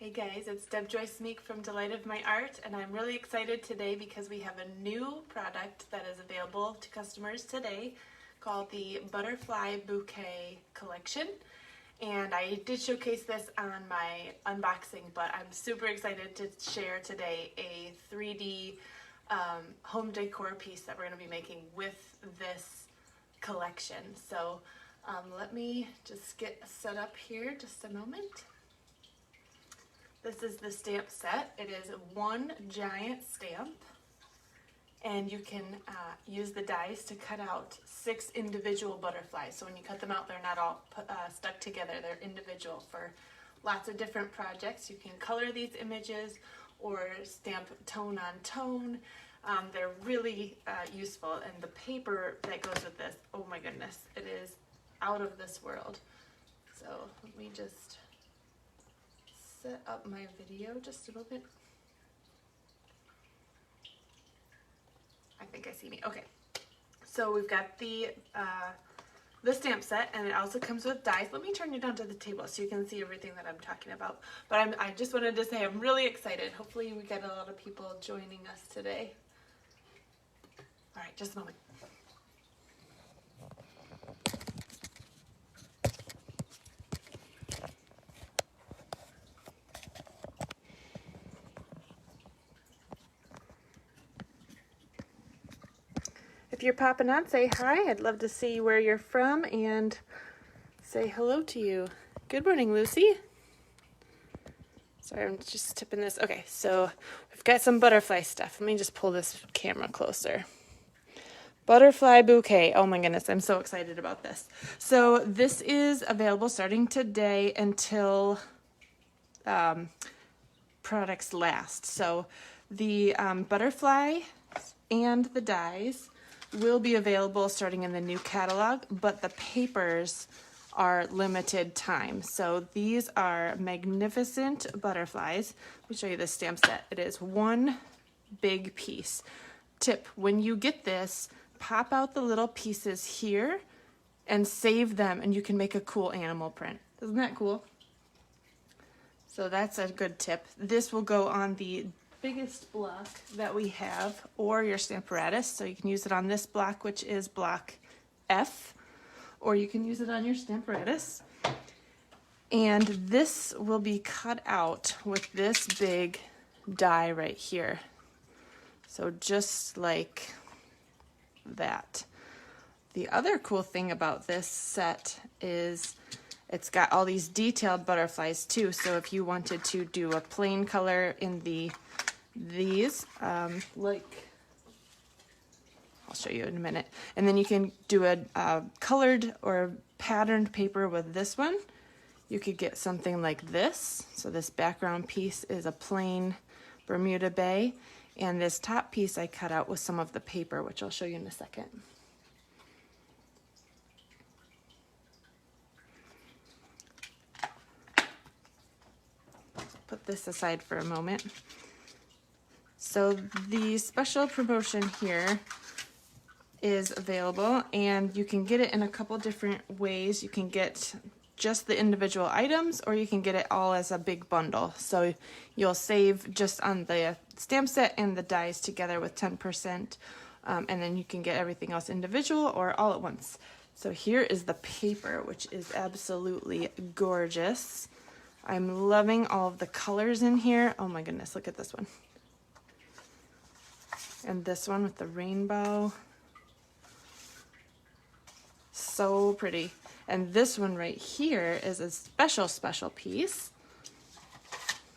Hey guys, it's Deb Joy Smeak from Delight of My Art, and I'm really excited today because we have a new product that is available to customers today called the Butterfly Bouquet collection. And I did showcase this on my unboxing, but I'm super excited to share today a 3D home decor piece that we're going to be making with this collection. So let me just get set up here just a moment. This is the stamp set. It is one giant stamp, and you can use the dies to cut out 6 individual butterflies. So when you cut them out, they're not all stuck together. They're individual for lots of different projects. You can color these images or stamp tone on tone. They're really useful, and the paper that goes with this, oh my goodness, it is out of this world. So let me just set up my video just a little bit. I think I see me. Okay, so we've got the stamp set, and it also comes with dies. Let me turn you down to the table so you can see everything that I'm talking about. But I just wanted to say I'm really excited. Hopefully we get a lot of people joining us today. All right, just a moment. If you're popping on, say hi. I'd love to see where you're from and say hello to you. Good morning, Lucy. Sorry, I'm just tipping this. Okay, so we've got some butterfly stuff. Let me just pull this camera closer. Butterfly Bouquet. Oh my goodness, I'm so excited about this. So this is available starting today until products last. So the butterfly and the dies will be available starting in the new catalog, but the papers are limited time. So these are magnificent butterflies. Let me show you this stamp set. It is one big piece. Tip, when you get this, pop out the little pieces here and save them, and you can make a cool animal print. Isn't that cool? So that's a good tip. This will go on the biggest block that we have, or your Stamparatus, so you can use it on this block, which is block F, or you can use it on your Stamparatus. And this will be cut out with this big die right here. So just like that. The other cool thing about this set is it's got all these detailed butterflies too, so if you wanted to do a plain color in these, like, I'll show you in a minute, and then you can do a colored or patterned paper with this one. You could get something like this. So this background piece is a plain Bermuda Bay, and this top piece I cut out with some of the paper, which I'll show you in a second. Put this aside for a moment. So the special promotion here is available, and you can get it in a couple different ways. You can get just the individual items, or you can get it all as a big bundle. So you'll save just on the stamp set and the dies together with 10%, and then you can get everything else individual or all at once. So here is the paper, which is absolutely gorgeous. I'm loving all of the colors in here. Oh my goodness, look at this one. And this one with the rainbow. So pretty. And this one right here is a special piece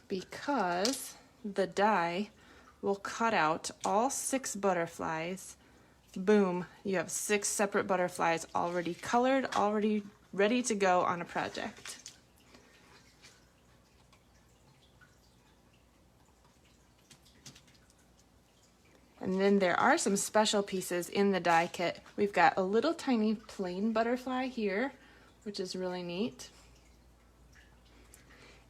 because the die will cut out all 6 butterflies. Boom, you have 6 separate butterflies already colored, already ready to go on a project. And then there are some special pieces in the die kit. We've got a little tiny plain butterfly here, which is really neat.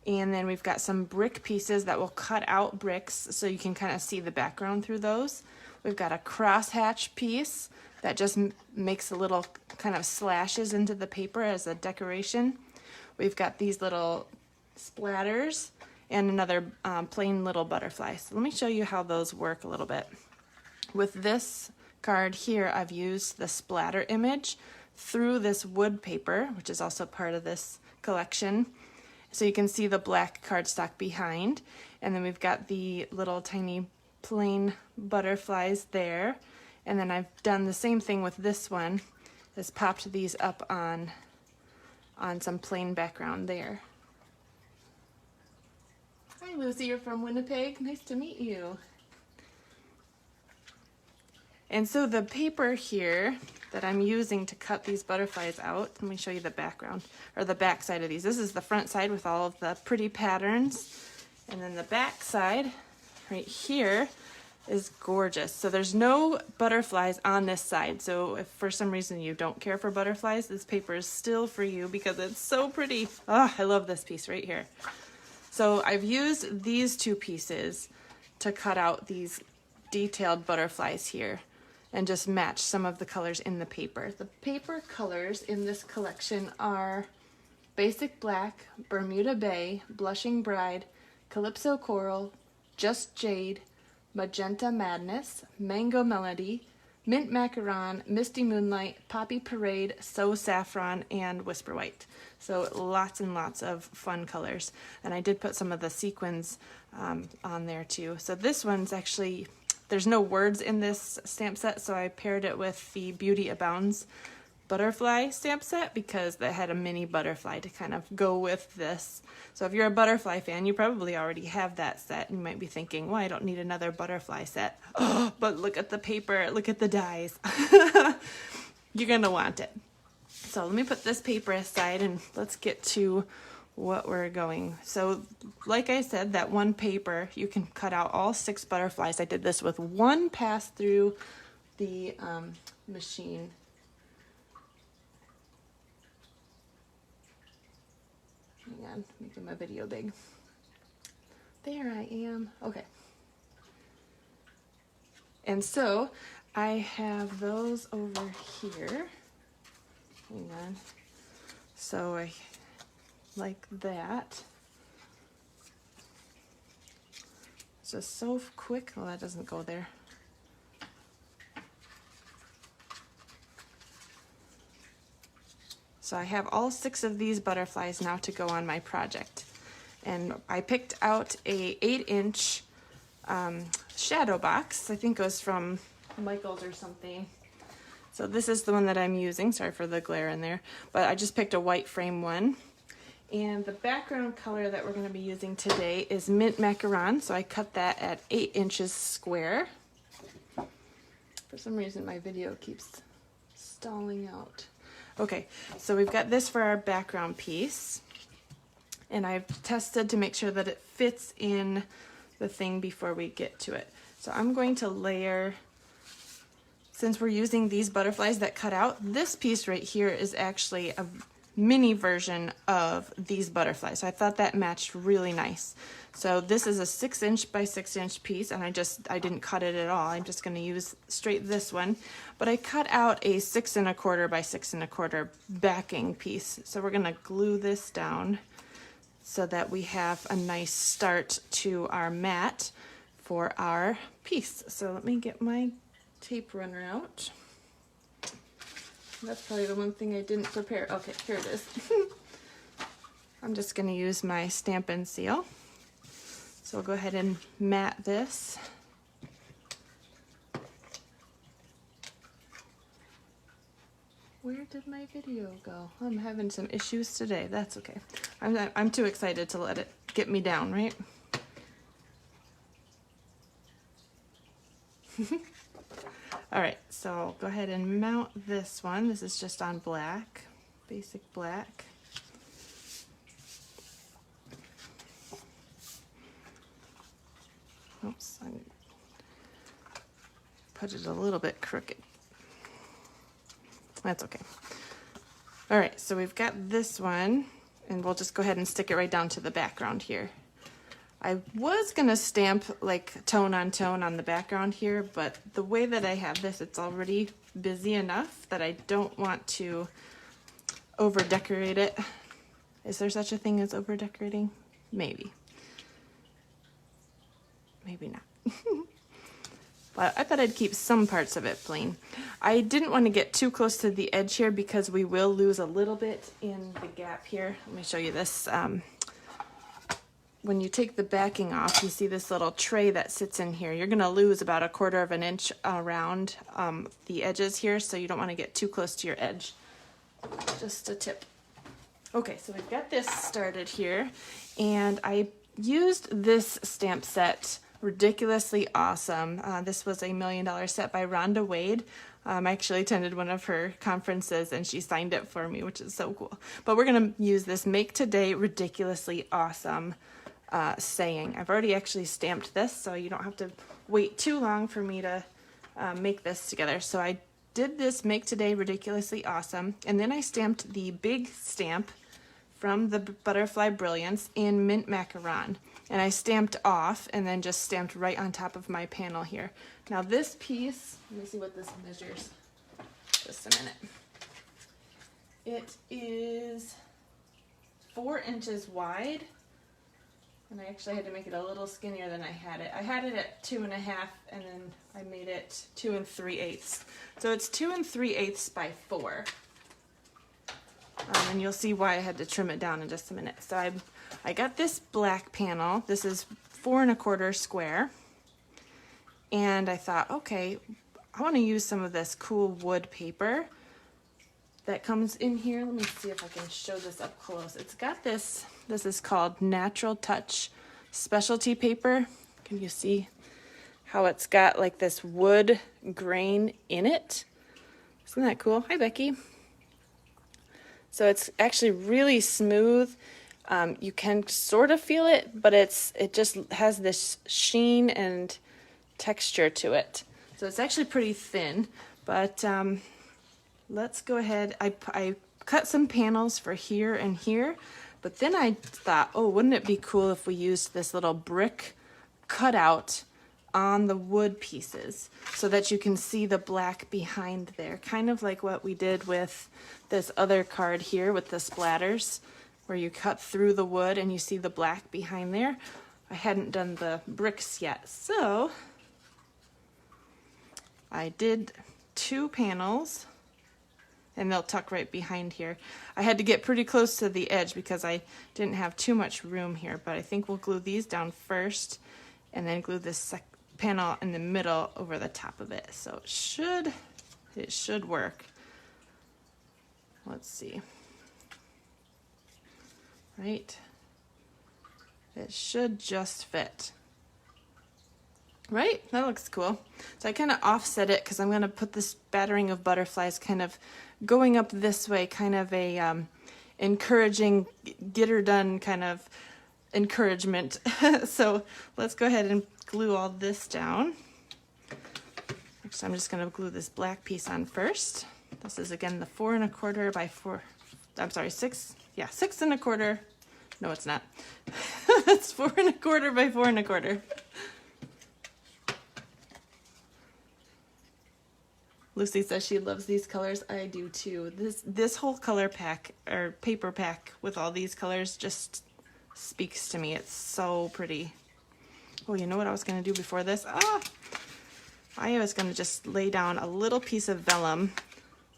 And then we've got some brick pieces that will cut out bricks so you can kind of see the background through those. We've got a crosshatch piece that just makes a little kind of slashes into the paper as a decoration. We've got these little splatters, and another plain little butterfly. So let me show you how those work a little bit. With this card here, I've used the splatter image through this wood paper, which is also part of this collection. So you can see the black cardstock behind, and then we've got the little tiny plain butterflies there. And then I've done the same thing with this one, is popped these up on some plain background there. Hi Lucy, you're from Winnipeg. Nice to meet you. And so the paper here that I'm using to cut these butterflies out, let me show you the background, or the back side of these. This is the front side with all of the pretty patterns. And then the back side, right here, is gorgeous. So there's no butterflies on this side. So if for some reason you don't care for butterflies, this paper is still for you because it's so pretty. Oh, I love this piece right here. So I've used these two pieces to cut out these detailed butterflies here and just match some of the colors in the paper. The paper colors in this collection are Basic Black, Bermuda Bay, Blushing Bride, Calypso Coral, Just Jade, Magenta Madness, Mango Melody, Mint Macaron, Misty Moonlight, Poppy Parade, So Saffron, and Whisper White. So lots and lots of fun colors. And I did put some of the sequins on there too. So this one's actually, there's no words in this stamp set, so I paired it with the Beauty Abounds butterfly stamp set because they had a mini butterfly to kind of go with this. So if you're a butterfly fan, you probably already have that set. You might be thinking, well, I don't need another butterfly set. Oh, but look at the paper, look at the dies. You're gonna want it. So let me put this paper aside and let's get to what we're going. So like I said, that one paper, you can cut out all 6 butterflies. I did this with one pass through the machine. Hang on, making my video big. There I am. Okay. And so I have those over here. Hang on. So I like that. It's just so quick. Oh, that doesn't go there. So I have all 6 of these butterflies now to go on my project. And I picked out a 8-inch shadow box. I think it was from Michael's or something. So this is the one that I'm using. Sorry for the glare in there. But I just picked a white frame one. And the background color that we're going to be using today is Mint Macaron. So I cut that at 8 inches square. For some reason my video keeps stalling out. Okay, so we've got this for our background piece, and I've tested to make sure that it fits in the thing before we get to it. So I'm going to layer, since we're using these butterflies that cut out, this piece right here is actually a mini version of these butterflies. So I thought that matched really nice. So this is a 6-inch by 6-inch piece, and I didn't cut it at all. I'm just going to use straight this one, but I cut out a 6 1/4 by 6 1/4 backing piece. So we're going to glue this down so that we have a nice start to our mat for our piece. So let me get my tape runner out. That's probably the one thing I didn't prepare. Okay, here it is. I'm just going to use my Stampin' seal. So I'll go ahead and mat this. Where did my video go? I'm having some issues today. That's okay. I'm too excited to let it get me down, right? All right, so I'll go ahead and mount this one. This is just on black, basic black. Oops, I put it a little bit crooked. That's okay. All right, so we've got this one, and we'll just go ahead and stick it right down to the background here. I was gonna stamp like tone on the background here, but the way that I have this, it's already busy enough that I don't want to over decorate it. Is there such a thing as over decorating? Maybe. maybe not. But I thought I'd keep some parts of it plain. I didn't want to get too close to the edge here because we will lose a little bit in the gap here. Let me show you this. When you take the backing off, you see this little tray that sits in here. You're gonna lose about 1/4 of an inch around the edges here, so you don't wanna get too close to your edge. Just a tip. Okay, so we've got this started here, and I used this stamp set, Ridiculously Awesome. This was a $1 Million set by Rhonda Wade. I actually attended one of her conferences and she signed it for me, which is so cool. But we're gonna use this Make Today Ridiculously Awesome saying. I've already actually stamped this, so you don't have to wait too long for me to make this together. So I did this Make Today Ridiculously Awesome, and then I stamped the big stamp from the Butterfly Brilliance in Mint Macaron. And I stamped off and then just stamped right on top of my panel here. Now this piece, let me see what this measures. Just a minute. It is 4 inches wide. And I actually had to make it a little skinnier than I had it. I had it at 2.5 and then I made it 2 3/8. So it's 2 3/8 by 4. And you'll see why I had to trim it down in just a minute. So I got this black panel. This is 4 1/4 square. And I thought, okay, I want to use some of this cool wood paper that comes in here. Let me see if I can show this up close. It's got this is called Natural Touch specialty paper. Can you see how it's got like this wood grain in it? Isn't that cool? Hi, Becky. So it's actually really smooth. You can sort of feel it, but it just has this sheen and texture to it. So it's actually pretty thin, but let's go ahead. I cut some panels for here and here, but then I thought, oh, wouldn't it be cool if we used this little brick cutout on the wood pieces so that you can see the black behind there, kind of like what we did with this other card here with the splatters, where you cut through the wood and you see the black behind there. I hadn't done the bricks yet, so I did 2 panels and they'll tuck right behind here. I had to get pretty close to the edge because I didn't have too much room here, but I think we'll glue these down first and then glue this panel in the middle over the top of it. So it should work. Let's see. Right? It should just fit. Right? That looks cool. So I kind of offset it because I'm going to put this battering of butterflies kind of going up this way, kind of a encouraging, get her done kind of encouragement. So let's go ahead and glue all this down. Actually, I'm just going to glue this black piece on first. This is again the 4 1/4 by 4. I'm sorry, 6. Yeah, 6 1/4. No, it's not. It's 4 1/4 by 4 1/4. Lucy says she loves these colors. I do too. This whole color pack or paper pack with all these colors just speaks to me. It's so pretty. Oh, you know what I was going to do before this? I was going to just lay down a little piece of vellum,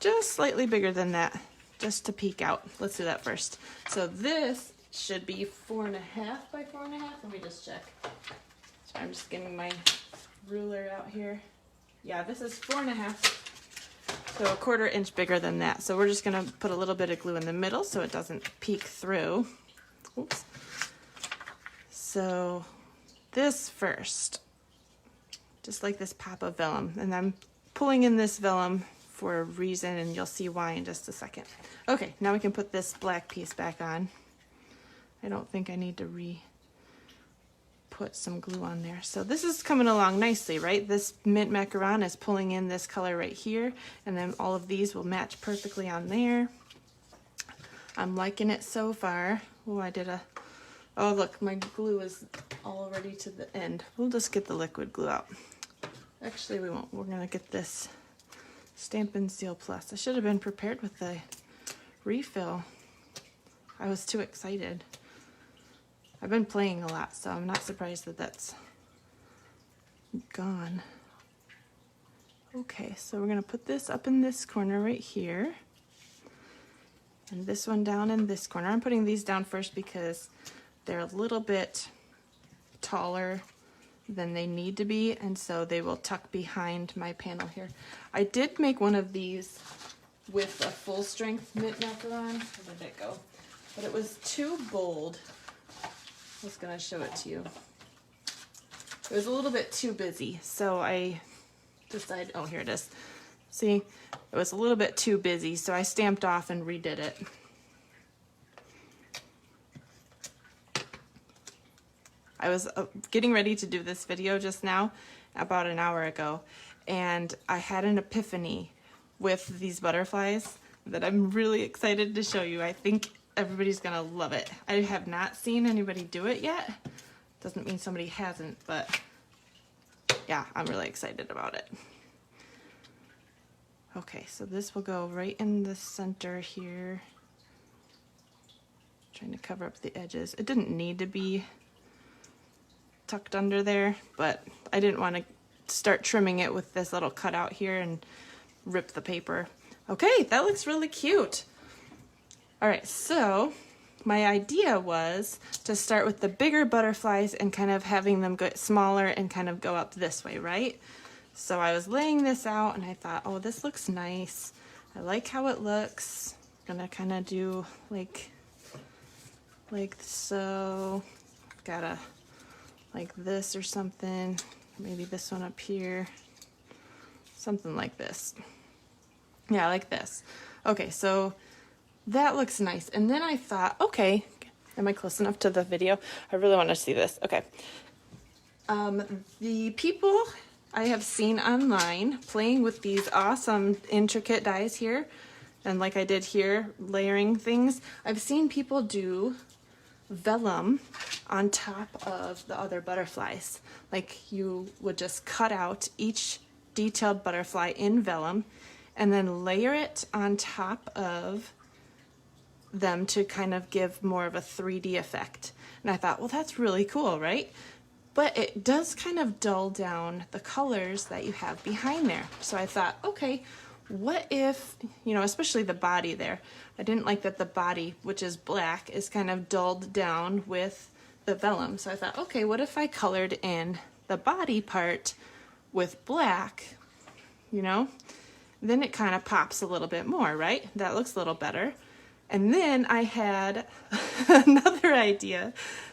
just slightly bigger than that, just to peek out. Let's do that first. So this should be 4 1/2 by 4 1/2. Let me just check. So I'm just getting my ruler out here. Yeah, this is 4 1/2. So 1/4 inch bigger than that. So we're just going to put a little bit of glue in the middle so it doesn't peek through. Oops. So this first, just like this pop of vellum, and I'm pulling in this vellum for a reason, and you'll see why in just a second. Okay, now we can put this black piece back on. I don't think I need to put some glue on there. So this is coming along nicely, right? This Mint Macaron is pulling in this color right here, and then all of these will match perfectly on there. I'm liking it so far. Oh, oh look, my glue is already to the end. We'll just get the liquid glue out. Actually, we won't. We're gonna get this Stampin' Seal Plus. I should have been prepared with the refill. I was too excited. I've been playing a lot, so I'm not surprised that that's gone. Okay, so we're gonna put this up in this corner right here. And this one down in this corner. I'm putting these down first because they're a little bit taller than they need to be, and so they will tuck behind my panel here. I did make one of these with a full strength knit macaron. Where did it go? But it was too bold. I was gonna show it to you. It was a little bit too busy, so I decided, oh, here it is. See, it was a little bit too busy, so I stamped off and redid it. I was getting ready to do this video just now, about an hour ago, and I had an epiphany with these butterflies that I'm really excited to show you. I think everybody's gonna love it. I have not seen anybody do it yet. Doesn't mean somebody hasn't, but yeah, I'm really excited about it. Okay, so this will go right in the center here. Trying to cover up the edges. It didn't need to be tucked under there, but I didn't want to start trimming it with this little cutout here and rip the paper. Okay, that looks really cute. All right, so my idea was to start with the bigger butterflies and kind of having them get smaller and kind of go up this way, right? So I was laying this out and I thought, oh, this looks nice. I like how it looks. I'm gonna kind of do like so. Gotta like this or something. Maybe this one up here. Something like this. Yeah, like this. Okay, so that looks nice. And then I thought, okay, am I close enough to the video? I really want to see this. Okay. The people I have seen online playing with these awesome intricate dies here, and like I did here, layering things, I've seen people do vellum on top of the other butterflies. Like you would just cut out each detailed butterfly in vellum and then layer it on top of them to kind of give more of a 3D effect. And I thought, well, that's really cool, right? But it does kind of dull down the colors that you have behind there. So I thought, okay, what if, you know, especially the body there. I didn't like that the body, which is black, is kind of dulled down with the vellum. So I thought, okay, what if I colored in the body part with black, you know? Then it kind of pops a little bit more, right? That looks a little better. And then I had another idea.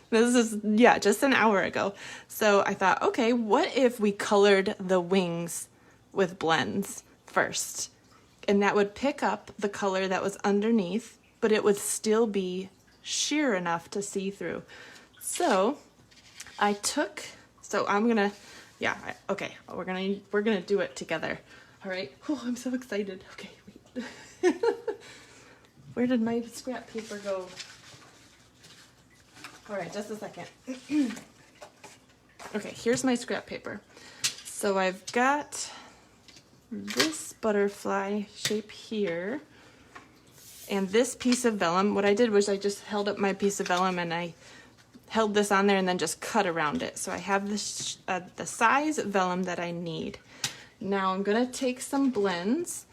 This is, yeah, just an hour ago. So I thought, okay, what if we colored the wings with blends first? And that would pick up the color that was underneath, but it would still be sheer enough to see through. So I took, so I'm gonna, yeah, okay, we're gonna do it together. All right. Oh, I'm so excited. Okay, wait. Where did my scrap paper go? All right, just a second. Okay, here's my scrap paper. So I've got this butterfly shape here and this piece of vellum. What I did was I just held up my piece of vellum and I held this on there and then just cut around it. So I have this, the size vellum that I need. Now I'm gonna take some blends,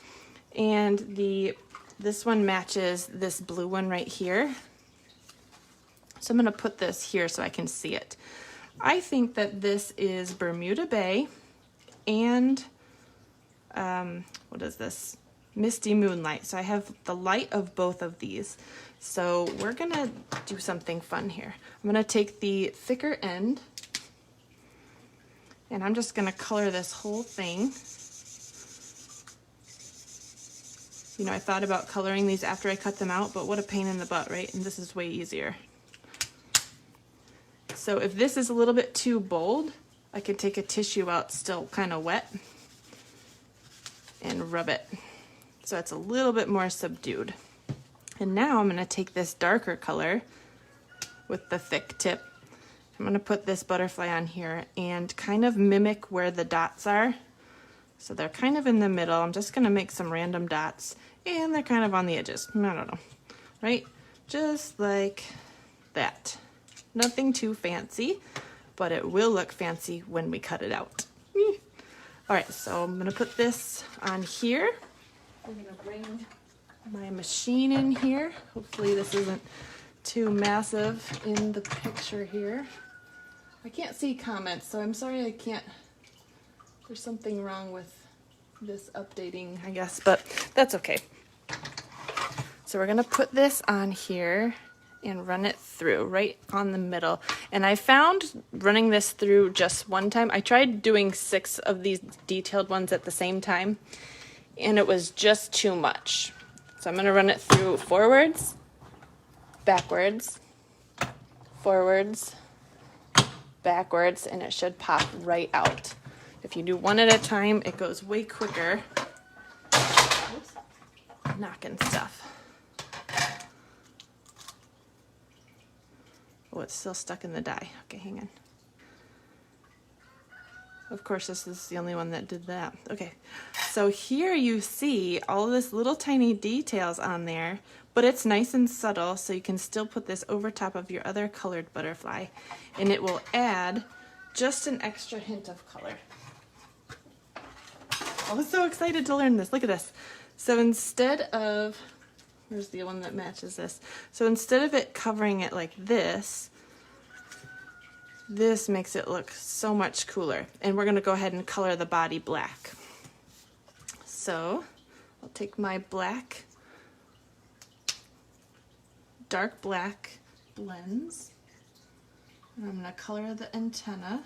and this one matches this blue one right here. So I'm gonna put this here so I can see it. I think that this is Bermuda Bay and what is this? Misty Moonlight. So I have the light of both of these. So we're gonna do something fun here. I'm gonna take the thicker end and I'm just gonna color this whole thing. You know, I thought about coloring these after I cut them out, but what a pain in the butt, right? And this is way easier. So if this is a little bit too bold, I can take a tissue out still kind of wet and rub it so it's a little bit more subdued. And now I'm gonna take this darker color with the thick tip. I'm gonna put this butterfly on here and kind of mimic where the dots are. So they're kind of in the middle. I'm just gonna make some random dots and they're kind of on the edges. I don't know, right? Just like that. Nothing too fancy, but it will look fancy when we cut it out. All right, so I'm gonna put this on here. I'm gonna bring my machine in here. Hopefully this isn't too massive in the picture here. I can't see comments, so I'm sorry I can't. There's something wrong with this updating, I guess, but that's okay. So we're gonna put this on here and run it through right on the middle. And I found running this through just one time, I tried doing 6 of these detailed ones at the same time, and it was just too much. So I'm gonna run it through forwards, backwards, forwards, backwards, and it should pop right out. If you do one at a time, it goes way quicker. Oops. Knocking stuff. Oh, it's still stuck in the die. Okay, hang on. Of course, this is the only one that did that. Okay, so here you see all this little tiny details on there, but it's nice and subtle, so you can still put this over top of your other colored butterfly, and it will add just an extra hint of color. I was so excited to learn this. Look at this. So instead of, where's the one that matches this? So instead of it covering it like this makes it look so much cooler. And we're gonna go ahead and color the body black. So I'll take my black, dark black blends, and I'm gonna color the antenna.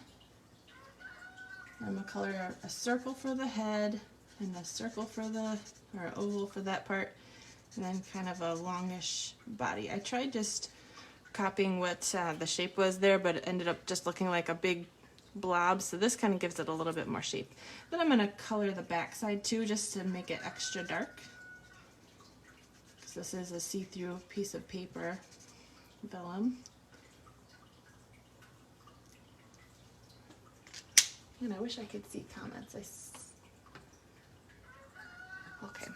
I'm gonna color a circle for the head and a circle for the, or an oval for that part, and then kind of a longish body. I tried just copying what the shape was there, but it ended up just looking like a big blob, so this kind of gives it a little bit more shape. Then I'm gonna color the back side too, just to make it extra dark, because this is a see-through piece of paper, vellum. And I wish I could see comments. Okay,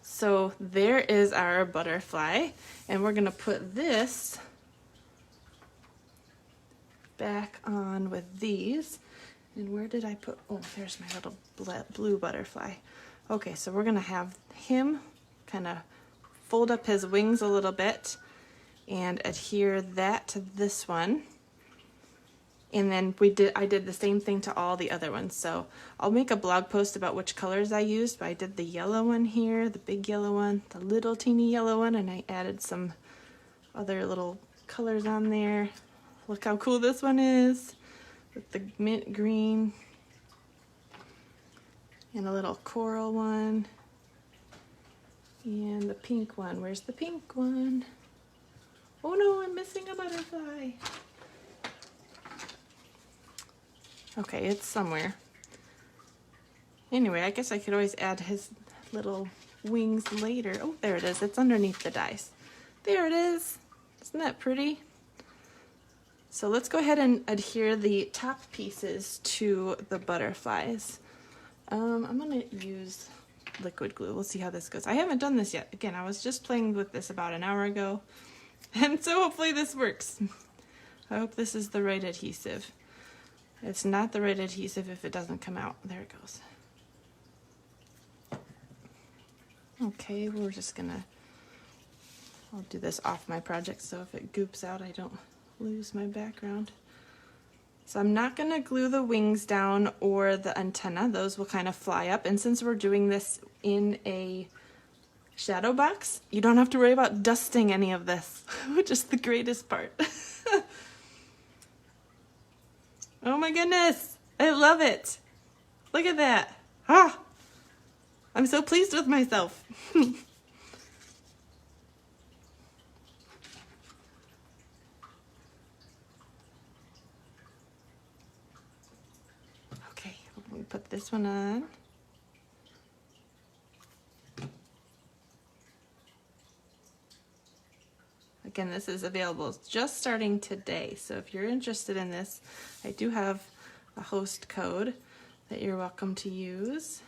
so there is our butterfly, and we're gonna put this back on with these. And where did I put, oh, there's my little blue butterfly. Okay, so we're gonna have him kind of fold up his wings a little bit and adhere that to this one. And then I did the same thing to all the other ones. So I'll make a blog post about which colors I used, but I did the yellow one here, the big yellow one, the little teeny yellow one, and I added some other little colors on there. Look how cool this one is with the mint green and a little coral one and the pink one. Where's the pink one? Oh no, I'm missing a butterfly. Okay, it's somewhere. Anyway, I guess I could always add his little wings later. Oh, there it is. It's underneath the dies. There it is. Isn't that pretty? So let's go ahead and adhere the top pieces to the butterflies. I'm gonna use liquid glue. We'll see how this goes. I haven't done this yet. Again, I was just playing with this about an hour ago, and so hopefully this works. I hope this is the right adhesive. It's not the right adhesive if it doesn't come out. There it goes. Okay, we're just gonna, I'll do this off my project so if it goops out I don't lose my background. So I'm not gonna glue the wings down or the antenna. Those will kind of fly up, and since we're doing this in a shadow box, you don't have to worry about dusting any of this, which is the greatest part. Oh my goodness, I love it. Look at that. Ah, I'm so pleased with myself. Okay, let me put this one on. Again, this is available just starting today, so if you're interested in this, I do have a host code that you're welcome to use.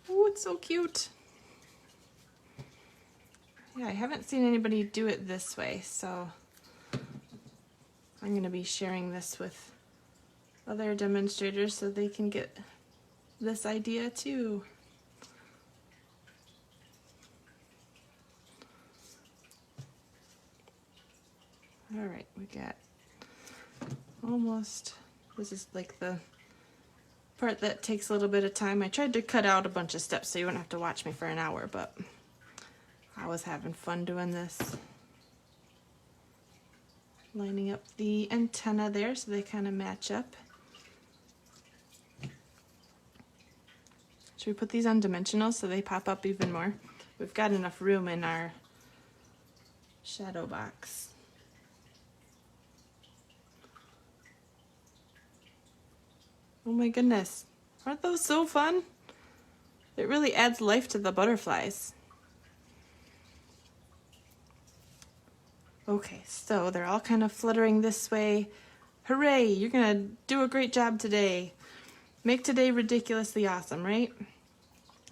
Oh, it's so cute. Yeah, I haven't seen anybody do it this way, so I'm going to be sharing this with other demonstrators so they can get this idea too. All right, we got almost, this is like the part that takes a little bit of time. I tried to cut out a bunch of steps so you wouldn't have to watch me for an hour, but I was having fun doing this. Lining up the antenna there so they kind of match up. Should we put these on dimensional so they pop up even more? We've got enough room in our shadow box. Oh my goodness, aren't those so fun? It really adds life to the butterflies. Okay, so they're all kind of fluttering this way. Hooray, you're gonna do a great job today. Make today ridiculously awesome, right?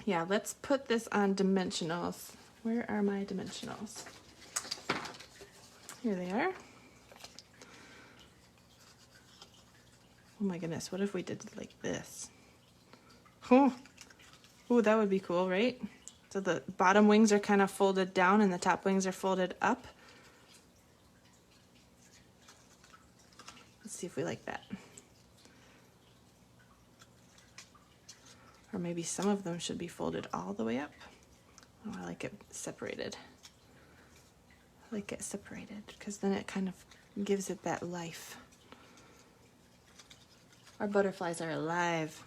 Yeah, let's put this on dimensionals. Where are my dimensionals? Here they are. Oh my goodness, what if we did it like this? Oh, that would be cool, right? So the bottom wings are kind of folded down and the top wings are folded up. Let's see if we like that. Or maybe some of them should be folded all the way up. Oh, I like it separated. I like it separated because then it kind of gives it that life. Our butterflies are alive.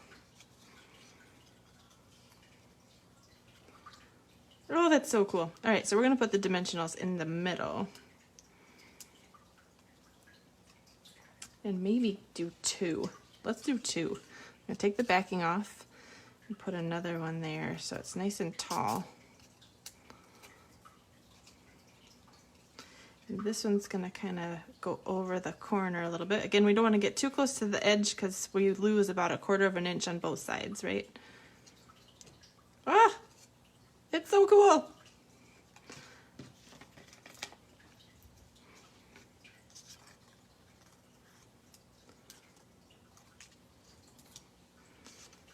Oh, that's so cool. All right, so we're gonna put the dimensionals in the middle. And maybe do 2. Let's do 2. I'm gonna take the backing off and put another one there so it's nice and tall. And this one's gonna kind of go over the corner a little bit. Again, we don't want to get too close to the edge because we lose about 1/4 inch on both sides, right? Ah, it's so cool.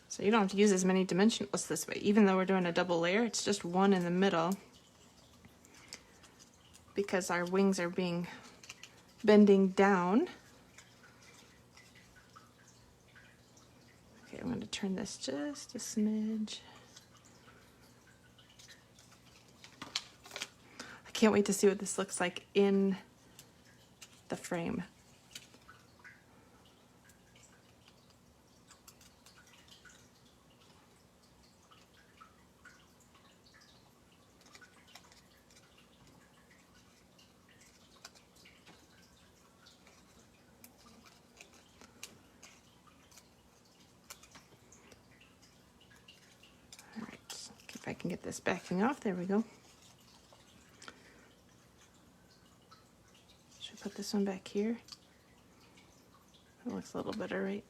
So you don't have to use as many dimensionals this way. Even though we're doing a double layer, it's just one in the middle because our wings are bending down. Okay, I'm going to turn this just a smidge. I can't wait to see what this looks like in the frame. If I can get this backing off, there we go. Should I put this one back here? That looks a little better, right?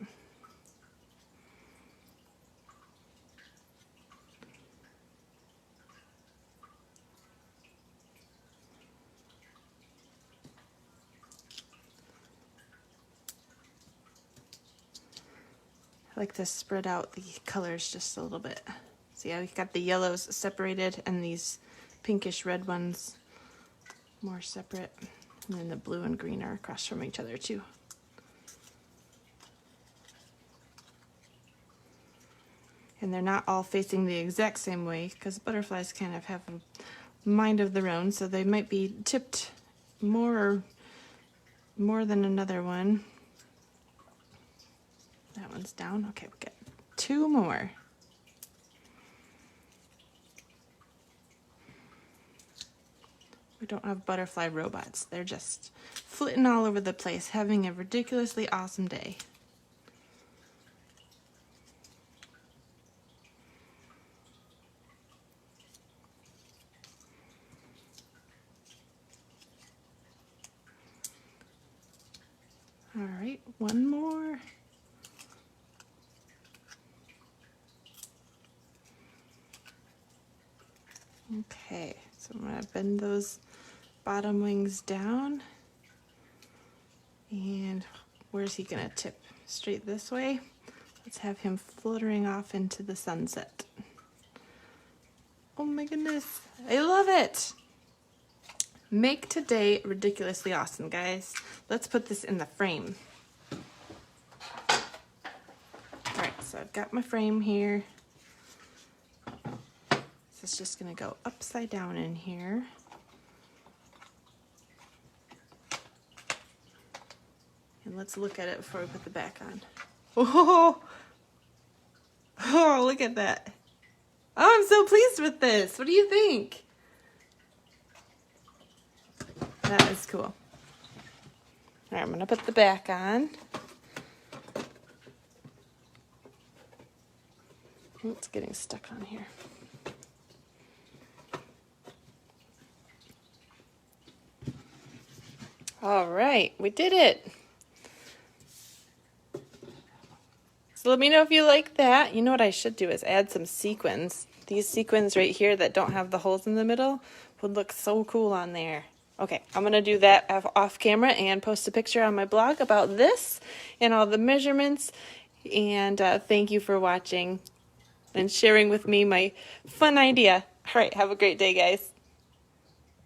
I like to spread out the colors just a little bit. So yeah, we've got the yellows separated and these pinkish red ones more separate. And then the blue and green are across from each other too. And they're not all facing the exact same way because butterflies kind of have a mind of their own, so they might be tipped more than another one. That one's down. Okay, we got 2 more. We don't have butterfly robots. They're just flitting all over the place, having a ridiculously awesome day. All right, one more. Okay, so I'm gonna bend those bottom wings down and Where's he gonna tip? Straight this way? Let's have him fluttering off into the sunset. Oh my goodness, I love it. Make today ridiculously awesome, guys. Let's put this in the frame. All right, so I've got my frame here. This is just gonna go upside down in here. And let's look at it before we put the back on. Oh, oh, look at that. Oh, I'm so pleased with this. What do you think? That is cool. All right, I'm gonna put the back on. It's getting stuck on here. All right, we did it. So let me know if you like that. You know what I should do is add some sequins. These sequins right here that don't have the holes in the middle would look so cool on there. Okay, I'm going to do that off camera and post a picture on my blog about this and all the measurements. And thank you for watching and sharing with me my fun idea. All right, have a great day, guys.